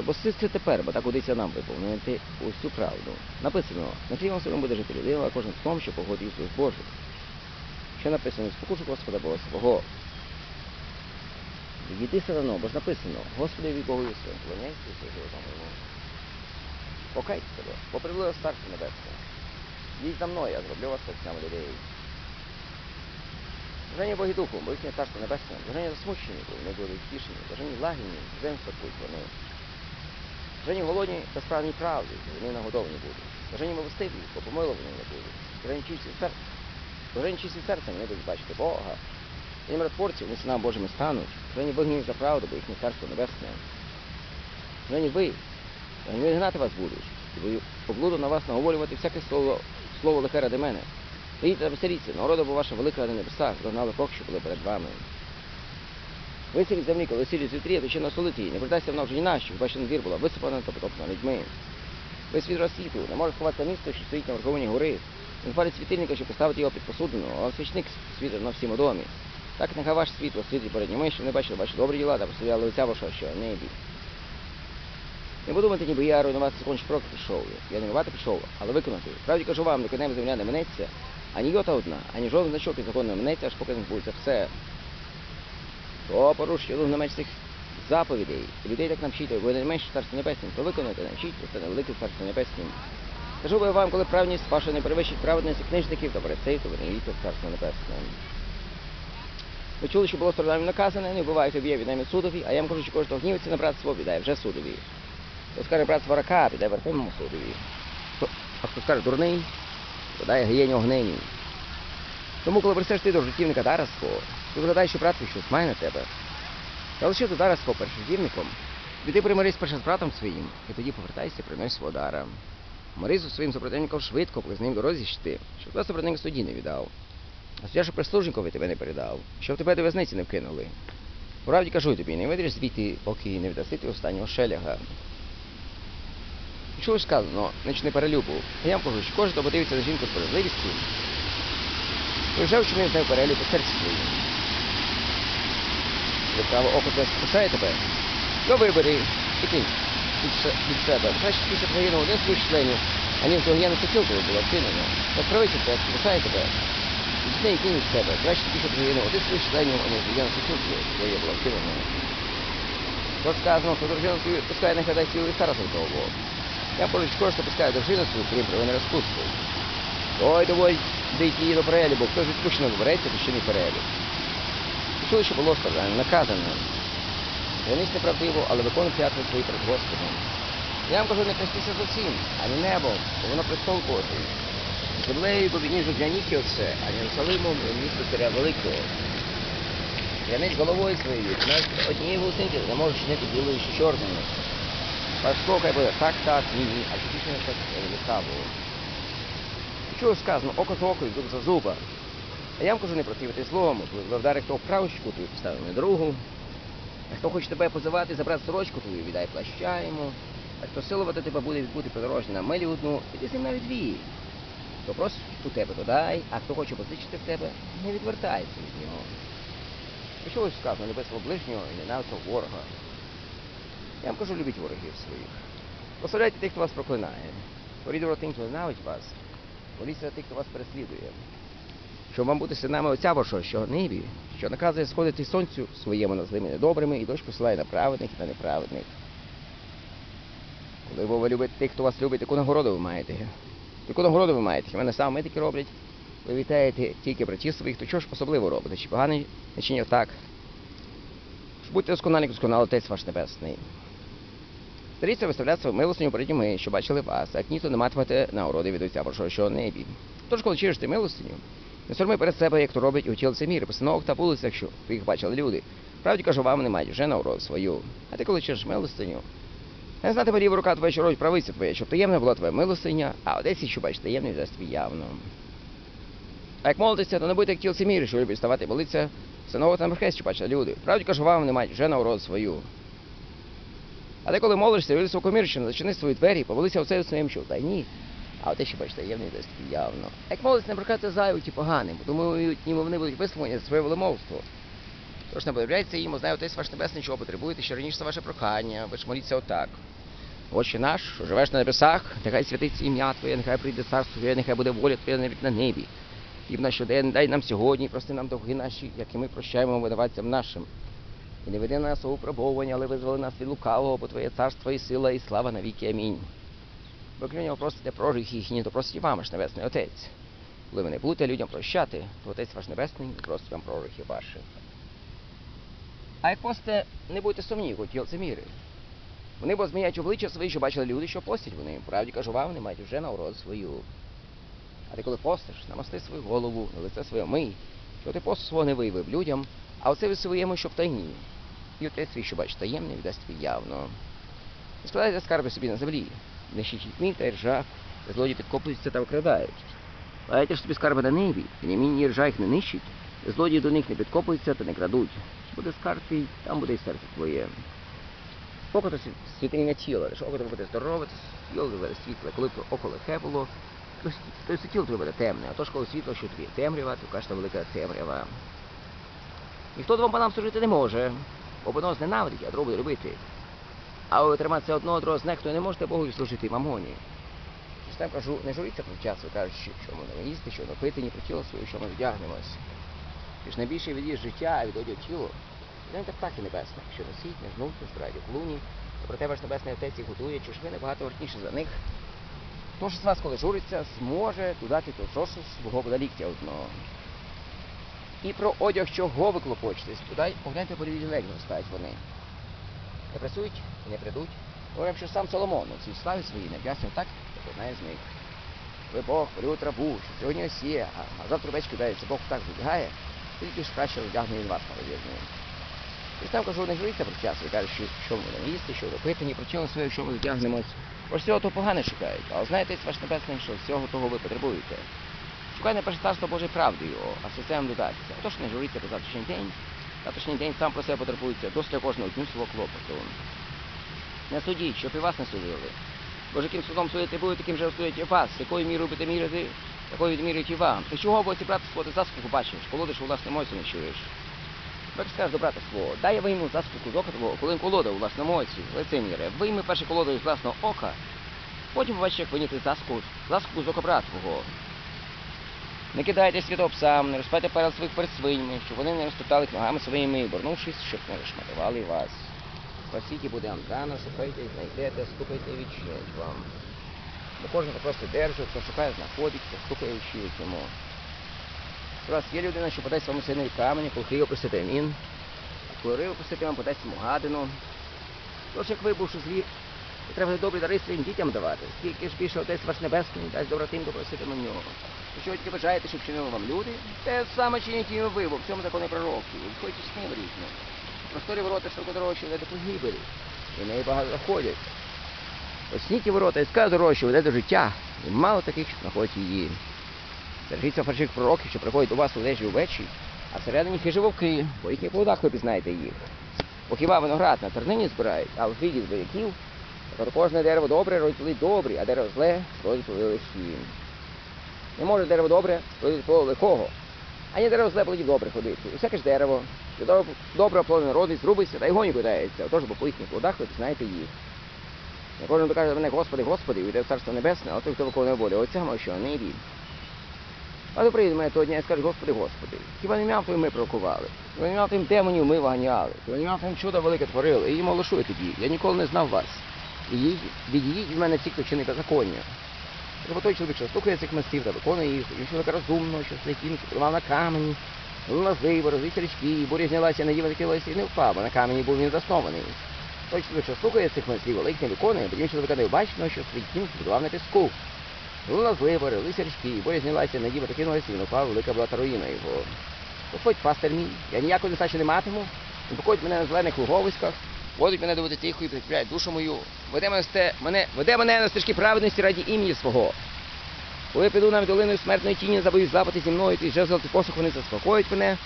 Бо це тепер, бо так годиться нам виповнити ось цю правду. Написано, на хлібом своєму буде жити людина, а кожен сном, що погодить Ісус Божий. Що написано, спокушу Господа Бога свого. Відійди сатано, бо ж написано, Господи від Богу і своїм, клоняйся і свого йому. Покайте себе, бо привели вас Царство Небесне. Йдіть за мною, я зроблю вас отцями людей. Блаженні Боги Духом, бо їхнє Царство Небесне, блаженні засмучені, бо вони будуть втішені, блаженні лагідні, земство будуть вони. Блаженні голодні та справні правди, бо вони нагодовані будуть. Блаженні милостиві, бо помиловані не будуть. Блаженні чисті серцем, вони будуть бачити Бога. Блаженні миротворці, вони синами Божими стануть. Блаженні вигнані за правду, бо їхнє Царство Небесне. Блаженні ви гнати вас будуть, і поблуду на вас наговорювати всяке слово лихе ради мене. Ідіть та веселіться, народу бо ваша велика на небесах, догнали крок, що були перед вами. Висіліть землі, коли сілі з вітрі, то ще насолити її, не придайся вона вже ні нащо, хіба що двір була висипана та потоптана людьми. Ви світ розсвіту, не може сховатися місто, що стоїть на верховині гори. Не спалить світильника, щоб поставити його під посудину, а свічник світить на всім домі. Так нехай ваш світло світить перед ними, щоб не бачили ваші добрі діла та прославляли лиця вашого, що в небі. Не подумайте, ніби я руйнувати закон пророка пішов. Я не руйнувати пішов, але виконати. Правді кажу вам, доки небо земля не минеться, ані йота одна, ані жоден значок із закону не минеться, аж поки не збудеться все. То порушує дух на меч цих заповідей. І людей так навчити, бо не менше Царство Небесним, то виконати, навчіть, це не велике Царство Небесним. Кажу би вам, коли праведність ваша не перевищить праведності книжників та фарисеїв, то ви не війте в Царство Небесне. Ви чули, що було сторонами наказане, не вбивайте б'є від нами судові, а я вам кажу, що кожного гнівиться на брат свого, віддає вже судові. Хто скаже брат сварака, піде верховному судові. А хто скаже дурний, подає гієню огненій. Тому, коли присеш ти до життівника дарство, ти вгадай, що брат твій щось має на тебе. Та лише до дарство перед життівником, і ти примирись перше з братом своїм, і тоді повертайся, принось свого дара. Мирись зі своїм супротивником швидко, коли з ним дорозі йти, щоб тебе супротивник судді не віддав. А суддя, що прислужникові тебе не передав, щоб тебе до в'язниці не вкинули. Правді кажу тобі, не видриш звідти, поки не віддаси ти останнього шеляга. Чули ж сказано, не чини перелюбу. А я вам кажу, що кожен, хто подивиться на жінку з справедливістю, то вже вчинив з нею перелюб у серці своїм. Коли право око твоє спасає тебе, то вибери і кинь від себе. Краще після твоєї один своїх членів, ані в твоєму сокілкові було вчинено. То правиця твоя спасає тебе, і неї кинь від себе. Краще після твоєї один своїх членів, ані в твоєму сокілкові твоє було вчинено. То сказано, що дружину свою пускає нехай дай сілу і старость того. Я поруч кожен, хто пускає дружину свою, крім провини розпусту. Ой, доводить її до перелюбу, хто ж відпущено вибереться, то ще не перелюб. Чули, що було сказано, наказано. Женись неправдиво, але виконуй клятви свої перед Господом. Я вам кажу, не хрестися з усім, ані небом, бо воно престол Божий. Землею, бо відніжу для ніки оце, а Єрусалимом місто царя великого. Клянись головою своєю, навіть однієї волосинки не можеш чинити білою з чорними. Пашко, хай буде так, ні, а чутіше не так лукаво. Чого сказано, око за око і зуб за зуба. А я вам кажу, не противити злому, бо вдари хто в праву щуку твою поставив на другу. А хто хоче тебе позивати, забрати сорочку твою, віддай плаща йому. А хто силувати тебе буде відбути подорожні на милі одну, іди з ним навіть дві. Хто просить у тебе, то дай, а хто хоче позичити в тебе, не відвертайся від нього. І чого сказано, люби свого ближнього і ненавидь свого ворога. Я вам кажу, любіть ворогів своїх. Прославляйте тих, хто вас проклинає. Творіть добро тим, хто ненавидить вас. Моліться тих, хто вас переслідує. Щоб вам бути синами Отця вашого, що в небі, що наказує сходити сонцю своєму над злими недобрими, і дощ посилає на праведних і на неправедних. Коли ви любите тих, хто вас любить, таку нагороду ви маєте. Таку нагороду ви маєте. Хіба не саме медики роблять? Ви вітаєте тільки братів своїх, то чого ж особливо робите? Чи поганий, чи ні так? Будьте досконалі, досконалий Отець ваш Небесний. Старіться виставляти свою милостиню перед людьми, що бачили вас, а як ні, то не матимете нагороди від Отця вашого, що в небі. Тож, коли чуєш милостиню, не сорми перед себе, як то робить у тіл лицеміри, по синок та вулицях, що їх бачили люди. Правді кажу вам, не мають вже нагороду свою. А ти, коли чуєш милостиню, не знати ліва рука твоя, що робить правиця твоя, щоб таємна була твоя милостиня, а Отець, що бачить таємний, дасть тобі явно. А як молитися, то не будьте як ті лицеміри, що люблять ставати молитися, синового та хрест, що бачили люди. Правді кажу вам, не мають вже нагороду свою. А ти, коли молишся, вийди свого комірчину, зачини свої двері, повелися оцею своїм, що тайні. А Отець, що бачить таємний, дасть тобі явно. А як молиться, не прокати зайві ті поганим, бо думають, ніби вони будуть висловлені за своє веломовство. Тож не подивляється їм, знає Отець ваш Небесний, чого потребуєте, що раніше ваше прохання, ви ж моліться отак. Отче наш, що живеш на небесах, нехай святиться ім'я Твоє, нехай прийде царство Твоє, нехай буде воля Твоя навіть на небі. Хліб наш щоденний дай нам сьогодні, і прости нам довги наші, як і ми прощаємо видавцям нашим. І не веди нас у випробовування, але визволи нас від лукавого, бо Твоє царство і сила, і слава навіки. Амінь. Ви крім нього просите про гріхи їхні, то просить вам ваш Небесний Отець. Коли ви не будете людям прощати, то Отець ваш Небесний просить вам про гріхи ваші. А як постите, не будьте сумні, хоті лицеміри. Вони бо зміняють обличчя свої, що бачили люди, що постять вони. Правді кажу вам, не мають вже на урод свою. А ти коли постиш, намасти свою голову, на лице своє мий, що ти посту свого не виявив людям, а оце ви своєму, що в тайні. І Отець свій, що бачить таємне, віддасть тобі явно. Не складайте скарби собі на землі, не щитіть мій та ржак, де злодії підкопуються та викрадають. Дайте ж собі скарби на небі, і ні мінь, ні ржа їх не нищить, де злодії до них не підкопуються та не крадуть. Буде скарб твій, там буде і серце твоє. Око то світильне тіло, лише око то буде здорове, то тіло буде світле. Коли б око лихе було, то й тіло буде темне. А то ж коли світло, що тобі темрява, то кажете велика темрява. Ніхто двом панам служити не може, бо одного зненавидить, а другого буде любити. А ви триматися одного, другого знехтує, не можете Богу служити мамоні. І ж кажу, не журіться про час, ви кажуть, що ми не їсти, що ми пити, ні про тіло своє, що ми вдягнемось. І ж найбільше від життя, від одягу тіло. Він так птахи небесних, що носіть, не жнуть, не збирають у клуні, то проте ваш Небесний Отець їх готує, чи ж ви набагато вартніше за них. Хто ж з вас, коли журиться, зможе додати до часу свого буде ліктя одного. І про одяг, чого ви клопочетесь, туди погляньте по легно стають вони. Не працюють і не прийдуть. Говорим, що сам Соломон у цій славі своїй не в'яснив так, як одна із них. Ви Бог, полює траву, що сьогодні осіє, а завтра вечір кидається, Бог так задягає, тільки ж краще роздягне він вас маловірний. І там кажу, не журіться про час, ви кажуть, що ми не їсти, що робити, ні про тіло своє, що ми вдягнемось. Ось всього того погане шукають, але знаєте, ваш Небесний, що всього того ви потребуєте. Шукайте перше царство Божої правди його, а все це вам додаться. Отож не журіться про завтрашній день. Завтрашній день сам про себе потребується, досить кожного дню свого клопоту. Не судіть, щоб і вас не судили. Бо ж яким судом судите будете, таким же осудять і вас. Якою мірою будете мірити, такою відмірюють і вам. І чого боці брати свого ти заскоку бачиш, колодиш у власному оці не чуєш. Як скажеш до брата свого, дай я вийму заскоку з ока твого, коли він колода у власному оці, лицеміре. Вийми перше колоду з власного ока, потім побачиш, як виняти заскоку з ока брата твого. Не кидайте свято псам, не розпайте перед своїх перед свинями, щоб вони не розтоптали ногами своїми, обернувшись, щоб не розшматували вас. Спасіть і буде вам дано, шукайте і знайдете, стукайте і відчинять вам. Бо кожен, хто просто держить, хто шукає, знаходить, хто стукає і відчинять йому. У вас є людина, що подасть своєму синові камені, коли хрів просити амін, коли рив просити вам, подасть йому гадину. Тож, як ви, бувши злі, треба добрі дари своїм дітям давати. Скільки ж більше Отець ваш Небесний дасть добро тим, хто проситиме в нього. Що тільки бажаєте, щоб чинили вам люди, те саме чинять і ви, бо в цьому законі пророків. Хоч і снів різно. Просторі ворота широкодорожчі, що веде до погибелі, і в неї багато заходять. Осніті ворота, іска дорога, що веде до життя, і мало таких, що знаходять її. Держіться фальшивих пророків, що приходять до вас у лежі увечі, а всередині хижі вовки, бо їхніх плодах ви пізнаєте їх. Бо хіба виноград на тернині збирають, а в фігі з бояків, то кожне дерево добре родить плоди добрі, а дерево зле родить плоди лихі. Не може дерево добре родити плоди лихого, ані дерево зле плодів добре ходити. І всяке ж дерево, що добре плоди родить, зрубиться, та й гоні кидається. Отож, бо по їхніх плодах ви пізнаєте їх. Не кожен докаже мене, Господи, Господи, увійде в Царство Небесне, а той, хто виконує волю Отця мого, що на небі. А то прийде мене того дня і скаже, Господи, Господи, хіба не ім'ям Твоїм ми пророкували? Хіба не ім'ям Твоїм демонів ми виганяли? Хіба не ім'ям Твоїм чудо велике творили? І їм оголошую тоді, я ніколи не знав вас. І відійдіть від мене всі, хто чинить беззаконня. Бо той чоловік, що слухає цих мастів та виконує їх, він чоловіка розумного, що слихів, що тримав на камені, лазив, розвився річки, і буря знялася, наділа накилася і не впав, бо на камені був він заснований. Той чоловік, що слухає цих мастів, але їх не виконує, бо він чоловіка необачного, що слихів збудував на піску. Лазив, рилися річки, і буря знялася, наділа накинулася, і він впав, велика була та руїна його. Господь пастир мій, я ніякої нестачі не матиму, він покоїть мене на зелених луговиськах, водить мене до води тихої і прикріпляє душу мою, веде мене на стежки праведності раді імені свого. Коли піду навіть долиною смертної тіні, не забоюсь запити зі мною, ти жезл ти посох, вони заспокоїть мене.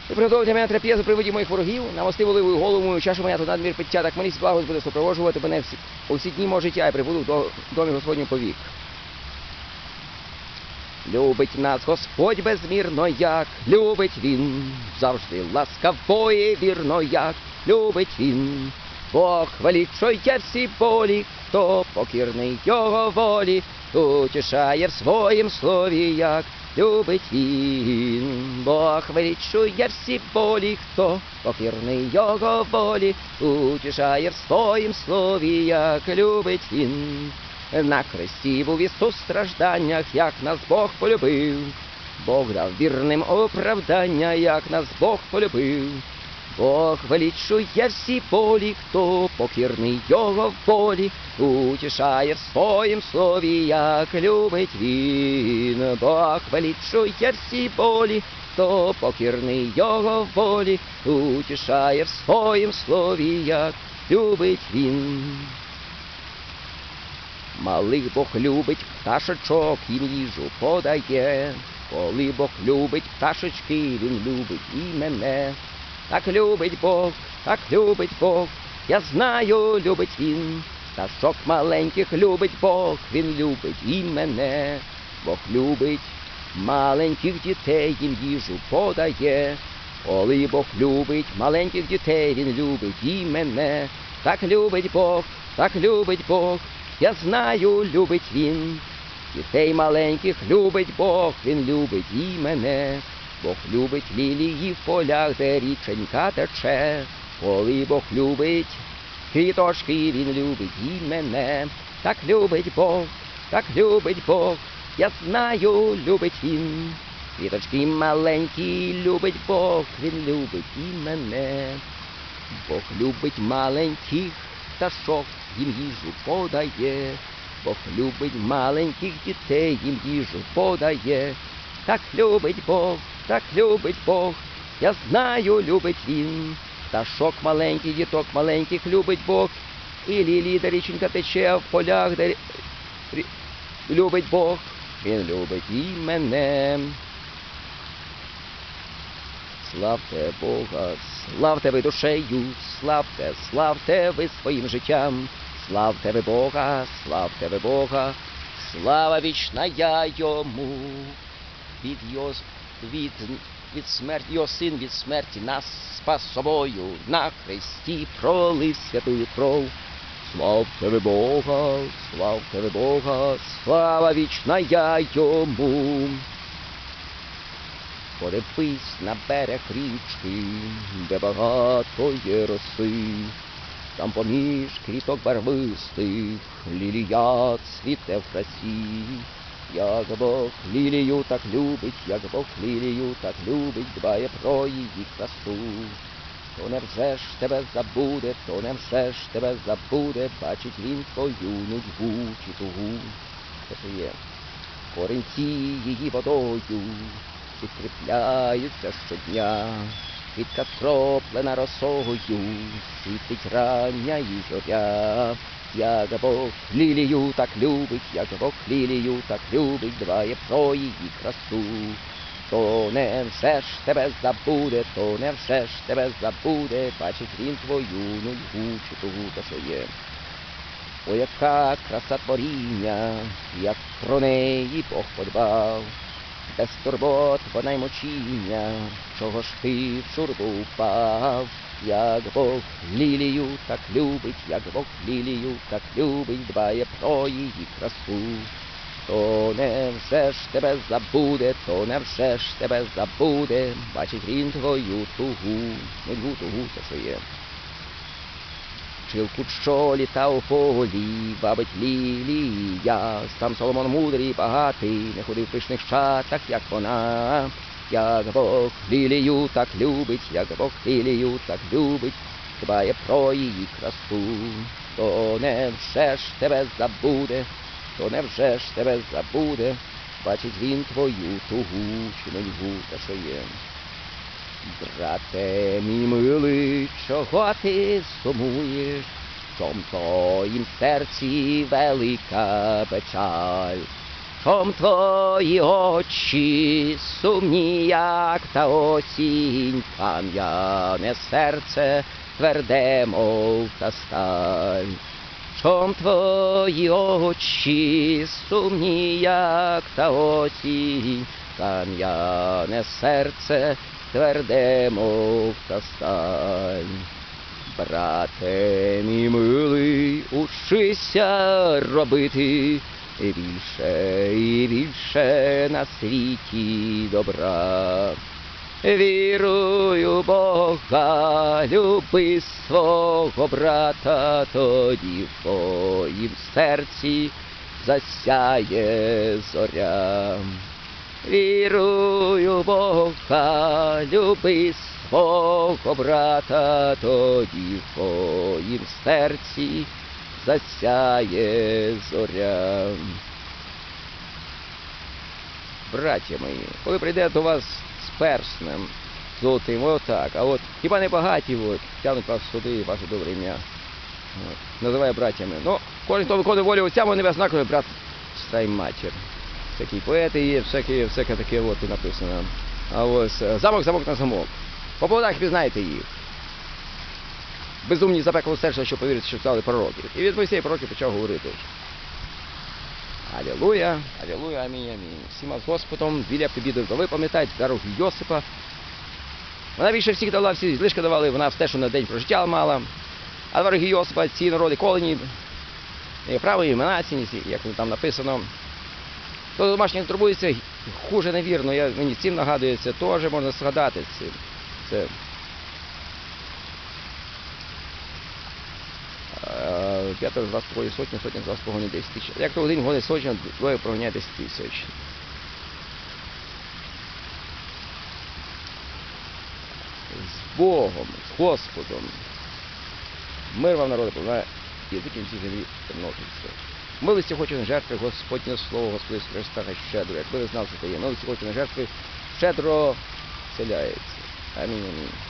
Ви приготовите мене трапезу при воді моїх ворогів, намости воливою голову мою, чашу моя тут надмір пиття, так милість благость буде супроводжувати мене у всі дні мого життя, і прибуду в домі Господню повік. Любить нас Господь безмірно, як любить Він, завжди ласкаво і вірно, як любить Він. Бог вилічує всі болі, хто покірний Його волі, утішає в своїм слові, як любить Він. Бог вилічує всі болі, хто покірний Його волі, утішає в своїм слові, як любить Він. На хресті був Ісус в стражданнях, як нас Бог полюбив. Бог дав вірним оправдання, як нас Бог полюбив. Бог вилічує всі болі, хто покірний Його волі, утішає в своїм слові, як любить Він. Бог вилічує всі болі, хто покірний Його волі, утішає в своїм слові, як любить Він. Малих Бог любить пташечок, їм їжу подає. Коли Бог любить пташечки, Він любить і мене. Так любить Бог, так любить Бог, я знаю, любить Він. Пташок маленьких любить Бог, Він любить і мене. Бог любить маленьких дітей, їм їжу подає. Коли Бог любить маленьких дітей, Він любить і мене. Так любить Бог, так любить Бог, я знаю, любить Він. Дітей маленьких любить Бог, Він любить і мене. Бог любить лілії в полях, де річенька тече. Коли Бог любить квіточки, Він любить і мене. Так любить Бог, так любить Бог, я знаю, любить Він. Квіточки маленькі любить Бог, Він любить і мене. Бог любить маленьких пташок, їм їжу подає. Бог любить маленьких дітей, їм їжу подає. Так любить Бог, так любить Бог, я знаю, любить Він. Пташок маленьких, діток маленьких любить Бог. І лілії, де річенька тече, в полях, де любить Бог, Він любить і мене. Славте Бога, славте ви душею, славте, славте ви своїм життям. Славте ви Бога, славте ви Бога, слава вічна я Йому. Від смерті, Його Син від смерті нас спас собою, на хресті пролив святую кров. Славте ви Бога, славте ви Бога, слава вічна я Йому. Подивись на берег річки, де багато є роси. Там поміж квіток барвистих лілія цвіте в красі. Як Бог лілію так любить, як Бог лілію так любить, дбає про її красу. То невже ж тебе забуде, то невже ж тебе забуде, бачить він твою нудьгу чи тугу. Це є. Корінці її водою підкріпляються щодня. Квітка кроплена росою, світить рання і зоря. Як Бог лілію так любить, як Бог лілію так любить, дбає про її красу. То невже ж тебе забуде, то невже ж тебе забуде, бачить він твою нудьгу чи тугу, та що є. О, яка краса творіння, як про неї Бог подбав. Без турбот вона й мучіння, чого ж ти в журбу впав. Як Бог лілію так любить, як Бог лілію так любить, дбає про її красу. То невже ж тебе забуде, то невже ж тебе забуде, бачить він твою тугу, нудьгу тугу, це що є. Пчілку що літа у полі, бабить лілія, сам Соломон мудрий, багатий, не ходив в пишних шатах, як вона. Як Бог лілію так любить, як Бог лілію так любить, дбає про її красу. То невже ж тебе забуде, то невже ж тебе забуде, бачить він твою тугу чи нудьгу, та що є. Брате мій милий, чого ти сумуєш, в чом твоїм серці велика печаль? Чом твої очі сумні, як та осінь, кам'яне серце тверде, мов та сталь? Чом твої очі сумні, як та осінь, кам'яне серце тверде, мов та сталь. Брате мій милий, учися робити більше і більше на світі добра. Вірую Бога, люби свого брата, тоді в твоїм серці засяє зоря. Вірую Бога, люби свого брата, тоді в твоїм серці засяє зоря. Браття мої, коли прийде до вас з перснем золотим, отак, а от хіба не багаті, от, тягнуть вас сюди, ваше добре ім'я. Називає браттями. Ну, кожен, хто виконує волю Отця, мого небесного, коли брат, сестра і матір. Всякі поети є, всяке таке от і написано. А ось замок на замок. По плодах пізнаєте їх. Безумні запекло серце, що повірити, що стали пророки. І від Мойсея пророків почав говорити. Алілуя, алілуя, амінь, амінь. Всіма з Господом, біля побіди вдови, пам'ятають дорогу Йосипа. Вона більше всіх дала, всі злишки давали, вона все, що на день прожиття мала. А дороги Йосипа, ці народи колені, правої імена, як там написано. Хто домашніх турбується, хуже невірно, мені цим нагадується, теж можна згадати з цим. Це 5 з вас проходить сотню, сотня з вас погонить 10 тисяч. Як то один гонить сотню, двоє проганяє 10 тисяч. З Богом, з Господом. Мир вам, народи, повинна язиків всій землі множиться. Милості хочу на жертви, Господнє слово, Господи Христа, щедро. Якби ви знали, що це є. Милості хочу на жертви, щедро селяється. Амінь, амінь.